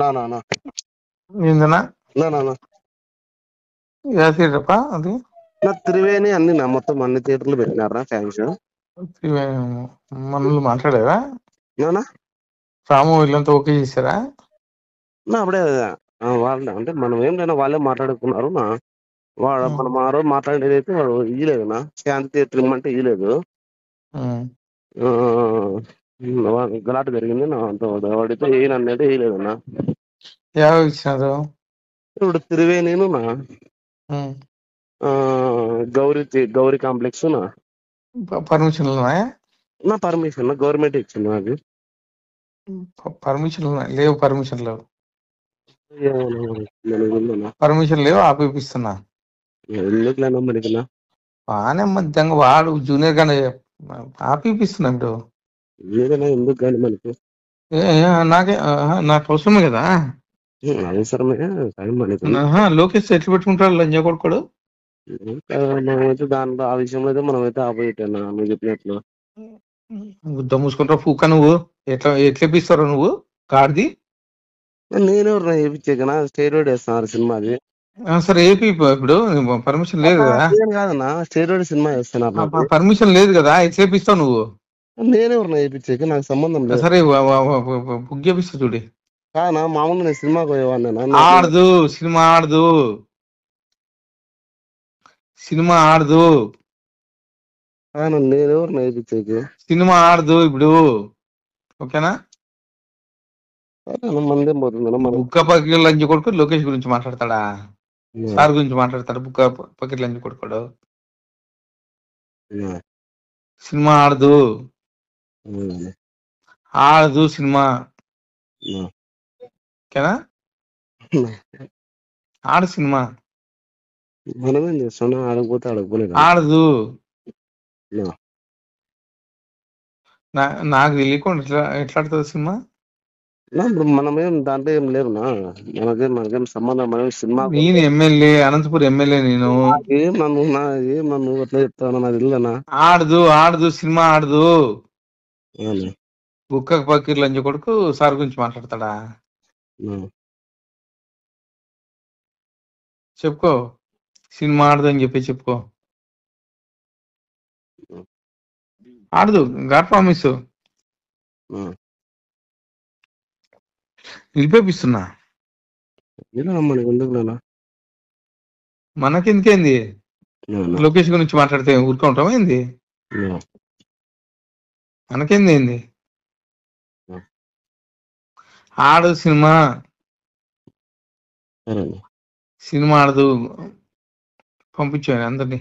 నా నా నా ఏందన్నా నా నా నా ఏ థియేటరప్ప అది? నా త్రివేణి అన్ని నా మొత్తం అన్ని థియేటర్లు పెట్టినారా ఫ్యాన్స్ మనల్ని మాట్లాడారా? నానా రాము వీళ్ళంతా ఓకే చేశారా? నా అప్పుడే వాళ్ళు అంటే మనం ఏం లేనా వాళ్ళే మాట్లాడుకున్నారు నా వాడు మనం ఆ రోజు మాట్లాడేది అయితే వాడు ఇయ్యలేదు నా శాంతి థియేటర్ ఇమ్మంటే ఇయ్యలేదు. గలాట జరిగింది నా అంత వాడితే ఏనన్నైతే వేయలేదు నా. ఎవరు ఇచ్చినారు? ఇప్పుడు త్రివేణిను నా గౌరీ కాంప్లెక్స్ నా పర్మిషన్లు ఉన్నాయా? నా పర్మిషన్ గవర్నమెంట్ ఇచ్చింది నాకు. పర్మిషన్లు లేవు. పర్మిషన్ లేవు. పర్మిషన్ లేవు. ఆపిస్తున్నా ఎందుకులేనా మనకి బాగానే మధ్యంగా వాడు జూనియర్ గానే ఆపిస్తున్నా ఇప్పుడు. ఏదైనా ఎందుకు కానీ మనకి నాకు అవసరమే కదా. అవసరమే మనకి లోకేష్ ఎట్లు పెట్టుకుంటాడు లంజ కొడుకోడు. మనమైతే దాంట్లో ఆ విషయంలో అయితే మనమైతే ఆపోజిట్ అన్నా నువ్వు చెప్పినట్లు. గుద్ద మూసుకుంటావు పూక. నువ్వు ఎట్లేపిస్తావు నువ్వు గాడిది? నేనెవరు చేయించాకనా స్టేరోయిడ్ వేస్తున్నారు సినిమాది. సరే ఏపీ ఇప్పుడు పర్మిషన్ లేదు కదా. కాదన్నా స్టేరోయిడ్ సినిమా వేస్తున్నారు. పర్మిషన్ లేదు కదా. ఎట్లేపిస్తావు నువ్వు? నేనెవరు వేయించాక నాకు సంబంధం లేదు. సరే బుక్ చేపిస్తా చూడి. కాదన్నా మామూలుగా నేను సినిమాకి పోయేవాడినా. ఆడదు సినిమా ఆడదు. సినిమా ఆడదు. నేనెవరు వేయించాక సినిమా ఆడదు ఇప్పుడు. ఓకేనా? మందేం పోతుంది. బుక్క పక్కకి లంచ్ కొడుకు లోకేష్ గురించి మాట్లాడతాడా? సార్ గురించి మాట్లాడతాడు. బుక్క పక్కకి లంచ్ కొడుకోడు. సినిమా ఆడదు. ఆడదు సినిమా. ఓకేనా? ఆడు సినిమా మనమేం చేస్తాం ఆడకపోతే ఆడకపోలేదు. ఆడదు. నాకు తెలియకుండా ఎట్లా ఆడుతుంది సినిమా? ఇప్పుడు మనమేం దాంట్లో ఏం లేవునా. మనకేం సంబంధం. మనం సినిమా నేను ఎమ్మెల్యే, అనంతపురం ఎమ్మెల్యే. నేను ఏం నన్ను అట్లా చెప్తాను నాకు తెలియదనా. ఆడదు సినిమా ఆడదు. బుక్క పక్కకి లంచ్ కొడుకు సార్ గురించి మాట్లాడతాడా? చెప్పుకో. సినిమా ఆడదు అని చెప్పి చెప్పుకో. ఆడదు. గాడ్ ప్రామిస్ నిలిపేపిస్తున్నా. మనకెందుకేంది? లోకేష్ గురించి మాట్లాడితే ఊరుకుంటామా ఏంది? మనకేంది ఏంది? ఆడు సినిమా ఆడదు. పంపించాను అందరినీ.